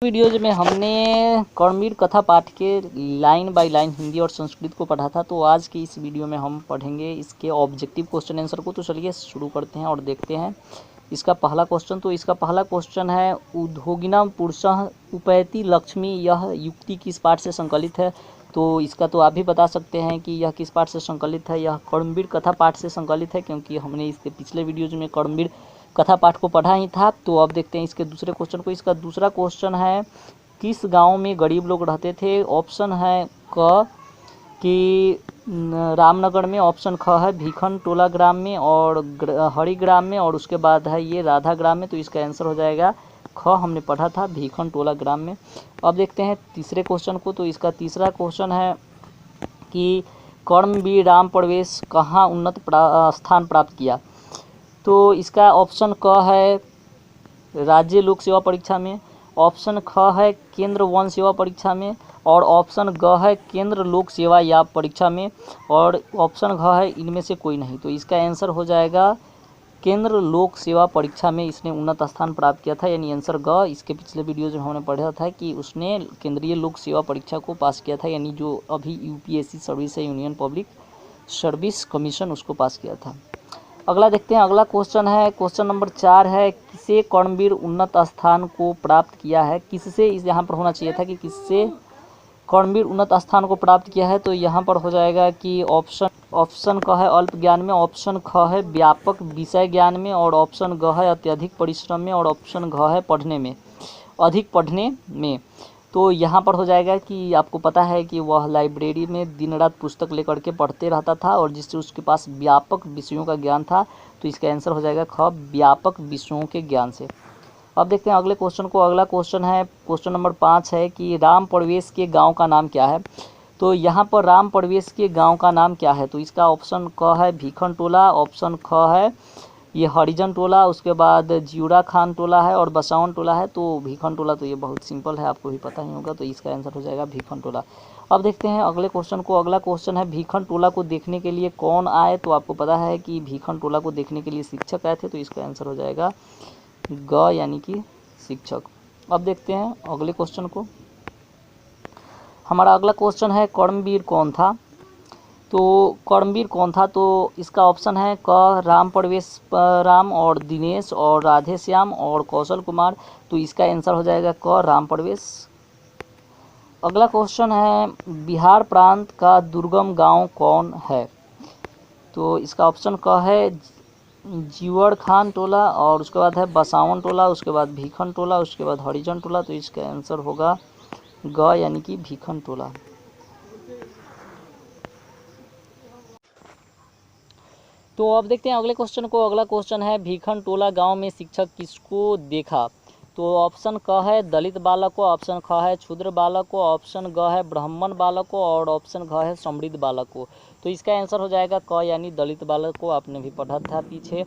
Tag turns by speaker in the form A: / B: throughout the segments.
A: Videos में हमने कर्मवीर कथा पाठ के लाइन बाय लाइन हिंदी और संस्कृत को पढ़ा था। तो आज की इस वीडियो में हम पढ़ेंगे इसके ऑब्जेक्टिव क्वेश्चन आंसर को। तो चलिए शुरू करते हैं और देखते हैं इसका पहला क्वेश्चन। तो इसका पहला क्वेश्चन है, उद्योगिनाम पुरुषः उपैति लक्ष्मी, यह युक्ति किस पाठ से संकलित है। तो इसका तो आप भी बता सकते हैं कि यह किस पाठ से संकलित है। यह कर्मवीर कथा पाठ से संकलित है, क्योंकि हमने इसके पिछले वीडियोज में कर्मवीर कथा पाठ को पढ़ा ही था। तो अब देखते हैं इसके दूसरे क्वेश्चन को। इसका दूसरा क्वेश्चन है, किस गांव में गरीब लोग रहते थे। ऑप्शन है क कि रामनगर में, ऑप्शन ख है भीखन टोला ग्राम में और हरिग्राम में, और उसके बाद है ये राधा ग्राम में। तो इसका आंसर हो जाएगा ख, हमने पढ़ा था भीखन टोला ग्राम में। अब देखते हैं तीसरे क्वेश्चन को। तो इसका तीसरा क्वेश्चन है कि कर्मवीर राम प्रवेश कहाँ उन्नत स्थान प्राप्त किया। तो इसका ऑप्शन क है राज्य लोक सेवा परीक्षा में, ऑप्शन ख है केंद्र वन सेवा परीक्षा में, और ऑप्शन ग है केंद्र लोक सेवा या परीक्षा में, और ऑप्शन घ है इनमें से कोई नहीं। तो इसका आंसर हो जाएगा केंद्र लोक सेवा परीक्षा में इसने उन्नत स्थान प्राप्त किया था, यानी आंसर ग। इसके पिछले वीडियोज में हमने पढ़ा था कि उसने केंद्रीय लोक सेवा परीक्षा को पास किया था, यानी जो अभी यूपीएससी सर्विस है, यूनियन पब्लिक सर्विस कमीशन, उसको पास किया था। अगला देखते हैं। अगला क्वेश्चन है, क्वेश्चन नंबर 4 है, किसे कर्मवीर उन्नत स्थान को प्राप्त किया है। किससे, इस यहाँ पर होना चाहिए था कि किससे कर्मवीर उन्नत स्थान को प्राप्त किया है। तो यहाँ पर हो जाएगा कि ऑप्शन क है अल्प ज्ञान में, ऑप्शन ख है व्यापक विषय ज्ञान में, और ऑप्शन ग है अत्यधिक परिश्रम में, और ऑप्शन घ है पढ़ने में, अधिक पढ़ने में। तो यहाँ पर हो जाएगा कि आपको पता है कि वह लाइब्रेरी में दिन रात पुस्तक लेकर के पढ़ते रहता था, और जिससे उसके पास व्यापक विषयों का ज्ञान था। तो इसका आंसर हो जाएगा ख, व्यापक विषयों के ज्ञान से। अब देखते हैं अगले क्वेश्चन को। अगला क्वेश्चन है, क्वेश्चन नंबर 5 है कि राम प्रवेश के गांव का नाम क्या है। तो यहाँ पर राम प्रवेश के गांव का नाम क्या है। तो इसका ऑप्शन क है भीखन टोला, ऑप्शन ख है ये हरिजन टोला, उसके बाद जिउरा खान टोला है, और बसावन टोला है। तो भीखन टोला तो ये बहुत सिंपल है, आपको भी पता ही होगा। तो इसका आंसर हो जाएगा भीखन टोला। अब देखते हैं अगले क्वेश्चन को। अगला क्वेश्चन है, भीखन टोला को देखने के लिए कौन आए। तो आपको पता है कि भीखन टोला को देखने के लिए शिक्षक आए थे। तो इसका आंसर हो जाएगा ग, यानी कि शिक्षक। अब देखते हैं अगले क्वेश्चन को। हमारा अगला क्वेश्चन है, कर्मवीर कौन था। तो कर्मवीर कौन था, तो इसका ऑप्शन है क राम प्रवेश राम, और दिनेश, और राधे श्याम, और कौशल कुमार। तो इसका आंसर हो जाएगा क, राम प्रवेश। अगला क्वेश्चन है, बिहार प्रांत का दुर्गम गांव कौन है। तो इसका ऑप्शन क है जिवड़ खान टोला, और उसके बाद है बसावन टोला, उसके बाद भीखन टोला, उसके बाद हरिजन टोला। तो इसका आंसर होगा ग, यानी कि भीखन टोला। तो अब देखते हैं अगले क्वेश्चन को। अगला क्वेश्चन है, भीखन टोला गांव में शिक्षक किसको देखा। तो ऑप्शन क है दलित बालक को, ऑप्शन ख है क्षुद्र बालक को, ऑप्शन ग है ब्राह्मण बालक को, और ऑप्शन घ है समृद्ध बालक को। तो इसका आंसर हो जाएगा क, यानी दलित बालक को। आपने भी पढ़ा था पीछे।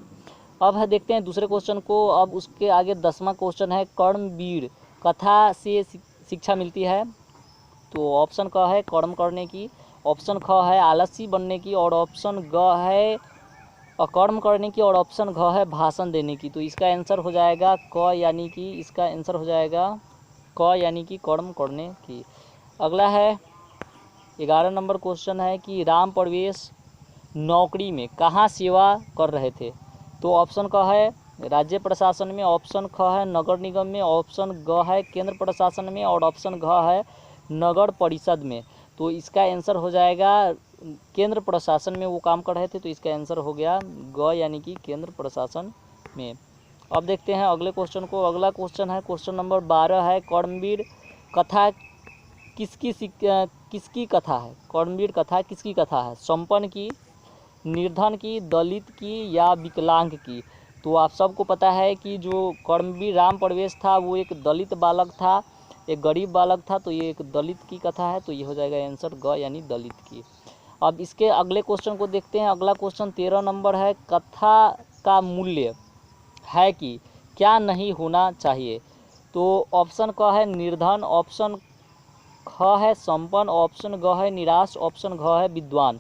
A: अब है देखते हैं दूसरे क्वेश्चन को। अब उसके आगे 10वां क्वेश्चन है, कर्मवीर कथा से शिक्षा मिलती है। तो ऑप्शन क है कर्म करने की, ऑप्शन ख है आलसी बनने की, और ऑप्शन ग है अकर्म करने की, और ऑप्शन घ है भाषण देने की। तो इसका आंसर हो जाएगा क, यानी कि इसका आंसर हो जाएगा क, यानी कि कर्म करने की। अगला है 11 नंबर क्वेश्चन है कि राम प्रवेश नौकरी में कहाँ सेवा कर रहे थे। तो ऑप्शन क है राज्य प्रशासन में, ऑप्शन ख है नगर निगम में, ऑप्शन ग है केंद्र प्रशासन में, और ऑप्शन घ है नगर परिषद में। तो इसका आंसर हो जाएगा केंद्र प्रशासन में वो काम कर रहे थे। तो इसका आंसर हो गया ग, यानी कि केंद्र प्रशासन में। अब देखते हैं अगले क्वेश्चन को। अगला क्वेश्चन है, क्वेश्चन नंबर 12 है, कर्मवीर कथा किसकी कथा है। कर्मवीर कथा किसकी कथा है, संपन्न की, निर्धन की, दलित की, या विकलांग की। तो आप सबको पता है कि जो कर्मवीर राम प्रवेश था वो एक दलित बालक था, एक गरीब बालक था। तो ये एक दलित की कथा है। तो ये हो जाएगा आंसर ग, यानी दलित की। अब इसके अगले क्वेश्चन को देखते हैं। अगला क्वेश्चन 13 नंबर है, कथा का मूल्य है कि क्या नहीं होना चाहिए। तो ऑप्शन क है निर्धन, ऑप्शन ख है संपन्न, ऑप्शन ग है निराश, ऑप्शन घ है विद्वान।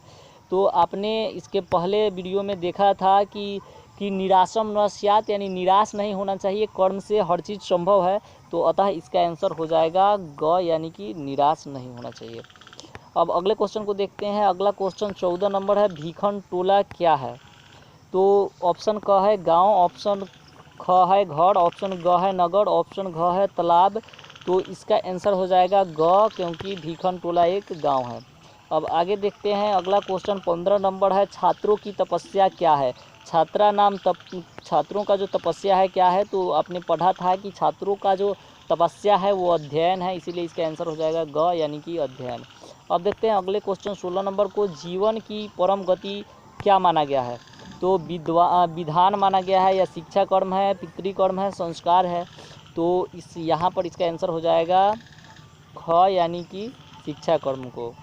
A: तो आपने इसके पहले वीडियो में देखा था कि कि निराशम न स्यात्, यानी निराश नहीं होना चाहिए, कर्म से हर चीज़ संभव है। तो अतः इसका आंसर हो जाएगा ग, यानी कि निराश नहीं होना चाहिए। अब अगले क्वेश्चन को देखते हैं। अगला क्वेश्चन 14 नंबर है, भीखन टोला क्या है? तो ऑप्शन क है गांव, ऑप्शन ख है घर, ऑप्शन ग है नगर, ऑप्शन घ है तालाब। तो इसका आंसर हो जाएगा ग, क्योंकि भीखन टोला एक गांव है। अब आगे देखते हैं। अगला क्वेश्चन 15 नंबर है, छात्रों की तपस्या क्या है? छात्रों का जो तपस्या है क्या है? तो आपने पढ़ा था कि छात्रों का जो तपस्या है वो अध्ययन है, इसीलिए इसका आंसर हो जाएगा ग, यानी कि अध्ययन। अब देखते हैं अगले क्वेश्चन 16 नंबर को, जीवन की परम गति क्या माना गया है? तो विधान माना गया है, या शिक्षा कर्म है, पितृकर्म है, संस्कार है। तो यहाँ पर इसका आंसर हो जाएगा ख, यानी कि शिक्षा कर्म को।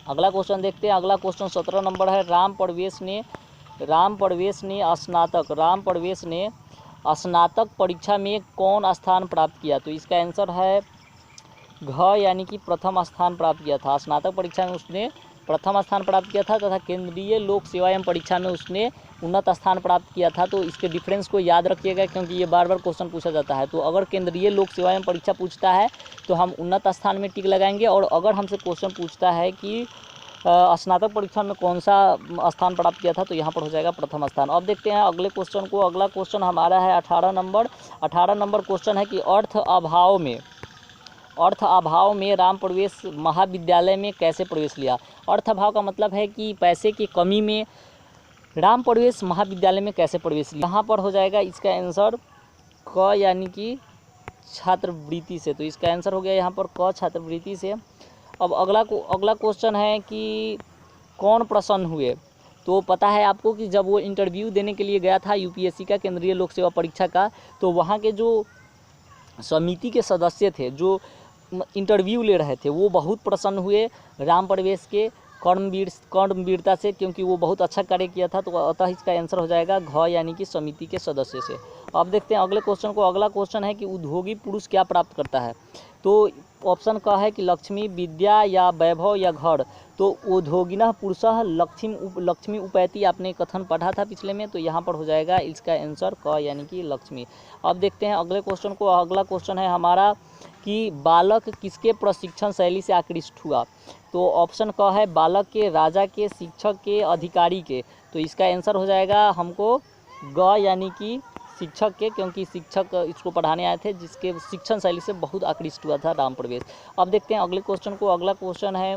A: अगला क्वेश्चन देखते हैं। अगला क्वेश्चन 17 नंबर है, राम प्रवेश ने स्नातक परीक्षा में कौन स्थान प्राप्त किया? तो इसका आंसर है घ, यानी कि प्रथम स्थान प्राप्त किया था। स्नातक परीक्षा में उसने प्रथम स्थान प्राप्त किया था तथा केंद्रीय लोक सेवा एवं परीक्षा में उसने उन्नत स्थान प्राप्त किया था। तो इसके डिफरेंस को याद रखिएगा, क्योंकि ये बार बार क्वेश्चन पूछा जाता है। तो अगर केंद्रीय लोक सेवा एवं परीक्षा पूछता है तो हम उन्नत स्थान में टिक लगाएंगे, और अगर हमसे क्वेश्चन पूछता है कि स्नातक परीक्षा में कौन सा स्थान प्राप्त किया था, तो यहाँ पर हो जाएगा प्रथम स्थान। अब देखते हैं अगले क्वेश्चन को। अगला क्वेश्चन हमारा है 18 नंबर क्वेश्चन है कि अर्थ अभाव में राम प्रवेश महाविद्यालय में कैसे प्रवेश लिया? अर्थ अभाव का मतलब है कि पैसे की कमी में राम प्रवेश महाविद्यालय में कैसे प्रवेश लिया। यहाँ पर हो जाएगा इसका आंसर क, यानी कि छात्रवृत्ति से। तो इसका आंसर हो गया यहाँ पर क, छात्रवृत्ति से। अब अगला क्वेश्चन है कि कौन प्रसन्न हुए? तो पता है आपको कि जब वो इंटरव्यू देने के लिए गया था यूपीएससी का, केंद्रीय लोक सेवा परीक्षा का, तो वहाँ के जो समिति के सदस्य थे जो इंटरव्यू ले रहे थे, वो बहुत प्रसन्न हुए राम प्रवेश के कर्मवीरता से, क्योंकि वो बहुत अच्छा कार्य किया था। तो अतः इसका आंसर हो जाएगा घ, यानी कि समिति के सदस्य से। अब देखते हैं अगले क्वेश्चन को। अगला क्वेश्चन है कि उद्योगी पुरुष क्या प्राप्त करता है? तो ऑप्शन का है कि लक्ष्मी, विद्या या वैभव या घर। तो उद्योगिनः पुरुषः लक्ष्मी उपैति, आपने कथन पढ़ा था पिछले में, तो यहाँ पर हो जाएगा इसका आंसर क, यानी कि लक्ष्मी। अब देखते हैं अगले क्वेश्चन को। अगला क्वेश्चन है हमारा कि बालक किसके प्रशिक्षण शैली से आकृष्ट हुआ? तो ऑप्शन क है बालक के, राजा के, शिक्षक के, अधिकारी के। तो इसका आंसर हो जाएगा हमको ग, यानी कि शिक्षक के, क्योंकि शिक्षक इसको पढ़ाने आए थे, जिसके शिक्षण शैली से बहुत आकृष्ट हुआ था राम प्रवेश। अब देखते हैं अगले क्वेश्चन को। अगला क्वेश्चन है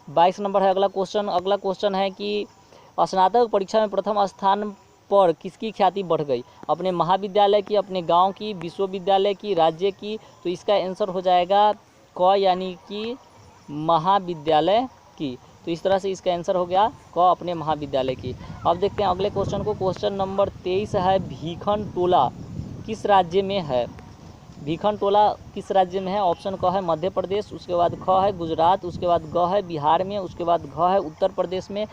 A: 22 नंबर है अगला क्वेश्चन है कि स्नातक परीक्षा में प्रथम स्थान पर किसकी ख्याति बढ़ गई? अपने महाविद्यालय की, अपने गांव की, विश्वविद्यालय की, राज्य की। तो इसका आंसर हो जाएगा क, यानी कि महाविद्यालय की। तो इस तरह से इसका आंसर हो गया क, अपने महाविद्यालय की। अब देखते हैं अगले क्वेश्चन को। क्वेश्चन नंबर 23 है, भीखन टोला किस राज्य में है? भीखन टोला किस राज्य में है? ऑप्शन क है मध्य प्रदेश, उसके बाद ख है गुजरात, उसके बाद ग है बिहार में, उसके बाद घ है उत्तर प्रदेश में।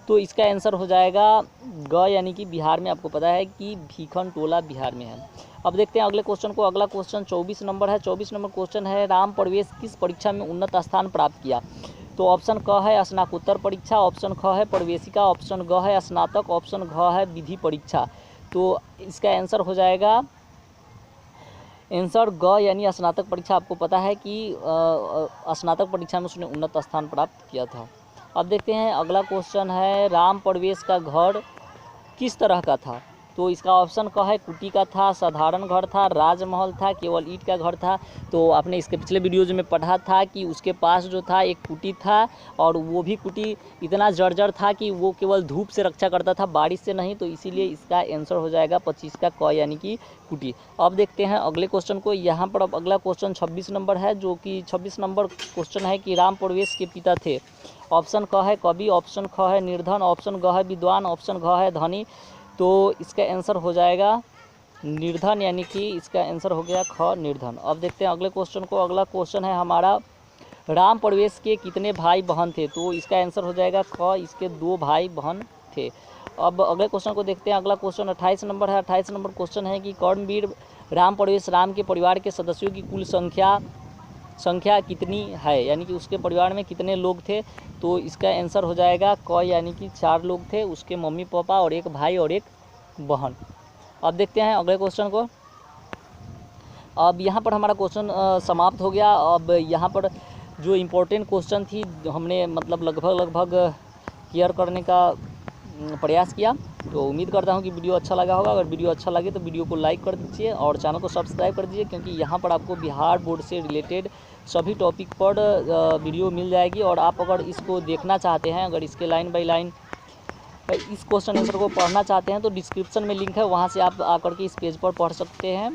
A: तो इसका आंसर हो जाएगा ग, यानी कि बिहार में। आपको पता है कि भीखन टोला बिहार में है। अब देखते हैं अगले क्वेश्चन को। अगला क्वेश्चन 24 नंबर है। 24 नंबर क्वेश्चन है, राम प्रवेश किस परीक्षा में उन्नत स्थान प्राप्त किया? तो ऑप्शन क है स्नातकोत्तर परीक्षा, ऑप्शन ख है प्रवेशिका, ऑप्शन ग है स्नातक, ऑप्शन घ है विधि परीक्षा। तो इसका आंसर हो जाएगा आंसर ग, यानी स्नातक परीक्षा। आपको पता है कि स्नातक परीक्षा में उसने उन्नत स्थान प्राप्त किया था। अब देखते हैं अगला क्वेश्चन है, राम प्रवेश का घर किस तरह का था? तो इसका ऑप्शन क है कुटी का था, साधारण घर था, राजमहल था, केवल ईंट का घर था। तो आपने इसके पिछले वीडियोज में पढ़ा था कि उसके पास जो था एक कुटी था, और वो भी कुटी इतना जर्जर था कि वो केवल धूप से रक्षा करता था, बारिश से नहीं। तो इसीलिए इसका आंसर हो जाएगा 25 का क, यानी कि कुटी। अब देखते हैं अगले क्वेश्चन को। यहाँ पर अब अगला क्वेश्चन 26 नंबर है, जो कि 26 नंबर क्वेश्चन है कि राम प्रवेश के पिता थे। ऑप्शन क है कवि, ऑप्शन ख है निर्धन, ऑप्शन ग है विद्वान, ऑप्शन घ है धनी। तो इसका आंसर हो जाएगा निर्धन, यानी कि इसका आंसर हो गया ख, निर्धन। अब देखते हैं अगले क्वेश्चन को। अगला क्वेश्चन है हमारा, राम प्रवेश के कितने भाई बहन थे? तो इसका आंसर हो जाएगा ख, इसके 2 भाई बहन थे। अब अगले क्वेश्चन को देखते हैं। अगला क्वेश्चन 28 नंबर है। 28 नंबर क्वेश्चन है कि कर्मवीर राम प्रवेश राम के परिवार के सदस्यों की कुल संख्या कितनी है, यानी कि उसके परिवार में कितने लोग थे? तो इसका आंसर हो जाएगा क, यानी कि 4 लोग थे, उसके मम्मी पापा और एक भाई और एक वहन। अब देखते हैं अगले क्वेश्चन को। अब यहाँ पर हमारा क्वेश्चन समाप्त हो गया। अब यहाँ पर जो इम्पोर्टेंट क्वेश्चन थी हमने मतलब लगभग क्लियर करने का प्रयास किया। तो उम्मीद करता हूँ कि वीडियो अच्छा लगा होगा। अगर वीडियो अच्छा लगे तो वीडियो को लाइक कर दीजिए और चैनल को सब्सक्राइब कर दीजिए, क्योंकि यहाँ पर आपको बिहार बोर्ड से रिलेटेड सभी टॉपिक पर वीडियो मिल जाएगी। और आप अगर इसको देखना चाहते हैं, अगर इसके लाइन बाय लाइन इस क्वेश्चन आंसर को पढ़ना चाहते हैं तो डिस्क्रिप्शन में लिंक है, वहाँ से आप आकर के इस पेज पर पढ़ सकते हैं।